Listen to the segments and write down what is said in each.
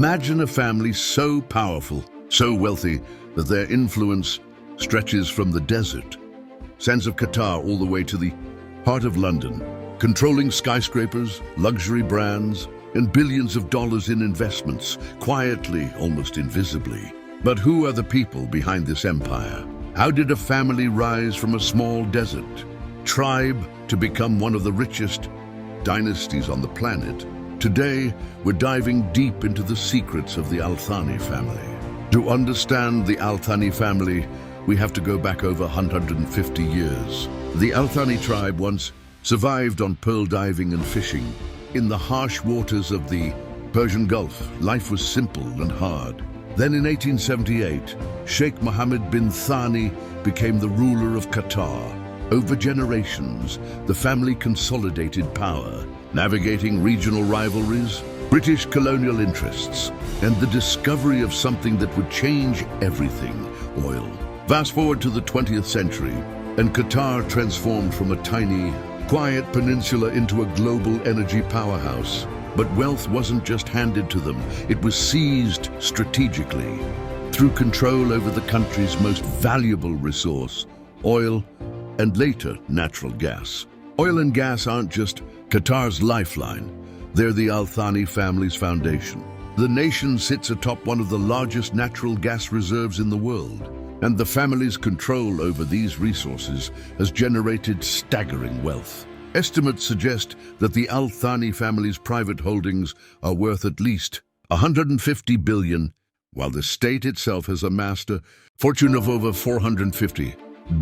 Imagine a family so powerful, so wealthy, that their influence stretches from the desert, sands of Qatar, all the way to the heart of London, controlling skyscrapers, luxury brands, and billions of dollars in investments, quietly, almost invisibly. But who are the people behind this empire? How did a family rise from a small desert tribe to become one of the richest dynasties on the planet? Today, we're diving deep into the secrets of the Thani family. To understand the Thani family, we have to go back over 150 years. The Thani tribe once survived on pearl diving and fishing. In the harsh waters of the Persian Gulf, life was simple and hard. Then in 1878, Sheikh Mohammed bin Thani became the ruler of Qatar. Over generations, the family consolidated power, navigating regional rivalries, British colonial interests, and the discovery of something that would change everything: oil. Fast forward to the 20th century, and Qatar transformed from a tiny, quiet peninsula into a global energy powerhouse. But wealth wasn't just handed to them, it was seized strategically through control over the country's most valuable resource, oil, and later natural gas. Oil and gas aren't just Qatar's lifeline, they're the Thani family's foundation. The nation sits atop one of the largest natural gas reserves in the world, and the family's control over these resources has generated staggering wealth. Estimates suggest that the Thani family's private holdings are worth at least 150 billion, while the state itself has amassed a fortune of over 450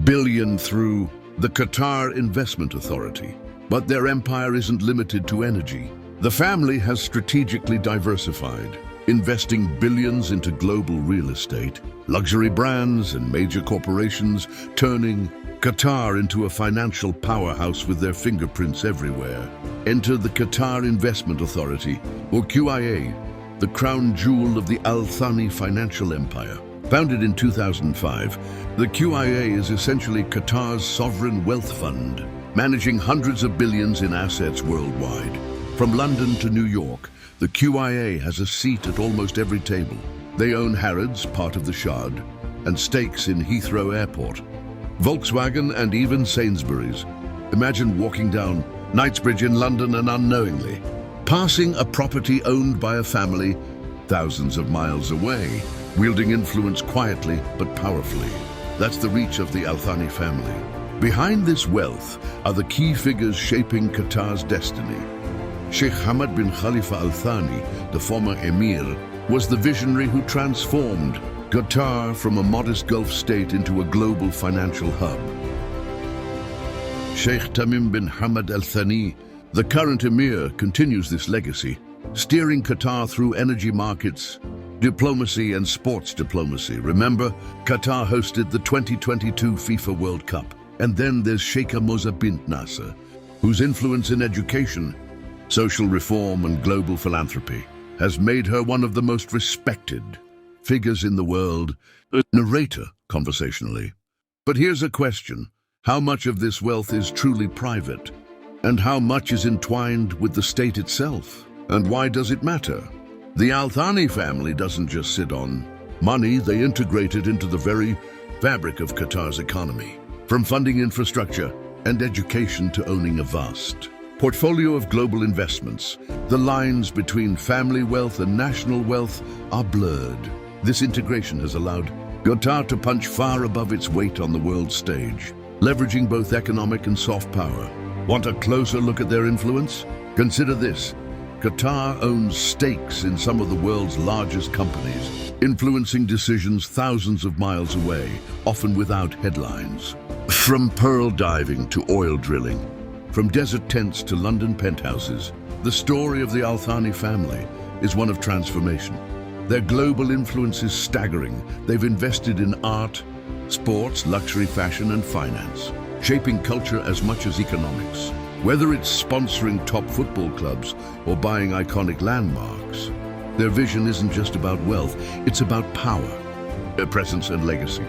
billion through the Qatar Investment Authority. But their empire isn't limited to energy. The family has strategically diversified, investing billions into global real estate, luxury brands, and major corporations, turning Qatar into a financial powerhouse with their fingerprints everywhere. Enter the Qatar Investment Authority, or QIA, the crown jewel of the Thani financial empire. Founded in 2005, the QIA is essentially Qatar's sovereign wealth fund, managing hundreds of billions in assets worldwide. From London to New York, the QIA has a seat at almost every table. They own Harrods, part of the Shard, and stakes in Heathrow Airport, Volkswagen, and even Sainsbury's. Imagine walking down Knightsbridge in London and unknowingly passing a property owned by a family thousands of miles away, wielding influence quietly but powerfully. That's the reach of the Thani family. Behind this wealth are the key figures shaping Qatar's destiny. Sheikh Hamad bin Khalifa Al Thani, the former emir, was the visionary who transformed Qatar from a modest Gulf state into a global financial hub. Sheikh Tamim bin Hamad Al Thani, the current emir, continues this legacy, steering Qatar through energy markets, diplomacy, and sports diplomacy. Remember, Qatar hosted the 2022 FIFA World Cup. And then there's Sheikha Moza bint Nasser, whose influence in education, social reform, and global philanthropy has made her one of the most respected figures in the world. Narrator, conversationally. But here's a question. How much of this wealth is truly private? And how much is entwined with the state itself? And why does it matter? The Thani family doesn't just sit on money, they integrate it into the very fabric of Qatar's economy. From funding infrastructure and education to owning a vast portfolio of global investments, the lines between family wealth and national wealth are blurred. This integration has allowed Qatar to punch far above its weight on the world stage, leveraging both economic and soft power. Want a closer look at their influence? Consider this. Qatar owns stakes in some of the world's largest companies, influencing decisions thousands of miles away, often without headlines. From pearl diving to oil drilling, from desert tents to London penthouses, the story of the Thani family is one of transformation. Their global influence is staggering. They've invested in art, sports, luxury fashion, and finance, shaping culture as much as economics. Whether it's sponsoring top football clubs or buying iconic landmarks, their vision isn't just about wealth, it's about power, presence, and legacy.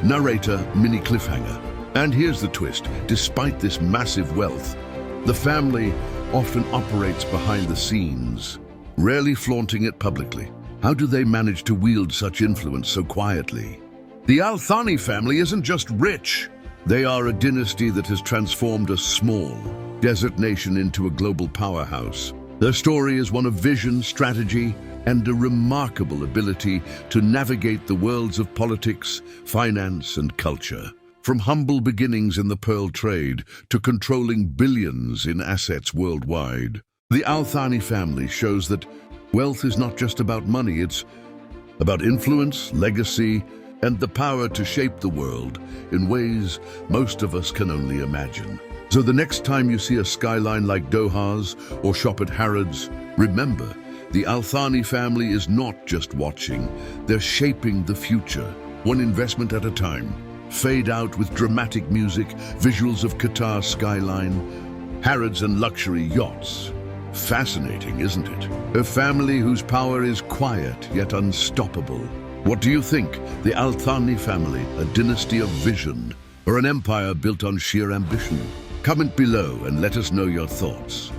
Narrator, mini cliffhanger. And here's the twist. Despite this massive wealth, the family often operates behind the scenes, rarely flaunting it publicly. How do they manage to wield such influence so quietly? The Al Thani family isn't just rich. They are a dynasty that has transformed a small desert nation into a global powerhouse. Their story is one of vision, strategy, and a remarkable ability to navigate the worlds of politics, finance, and culture. From humble beginnings in the pearl trade to controlling billions in assets worldwide, the Al Thani family shows that wealth is not just about money, it's about influence, legacy, and the power to shape the world in ways most of us can only imagine. So the next time you see a skyline like Doha's or shop at Harrods, remember, the Al Thani family is not just watching, they're shaping the future, one investment at a time. Fade out with dramatic music, visuals of Qatar skyline, Harrods and luxury yachts. Fascinating, isn't it? A family whose power is quiet yet unstoppable. What do you think? The Al Thani family, a dynasty of vision, or an empire built on sheer ambition? Comment below and let us know your thoughts.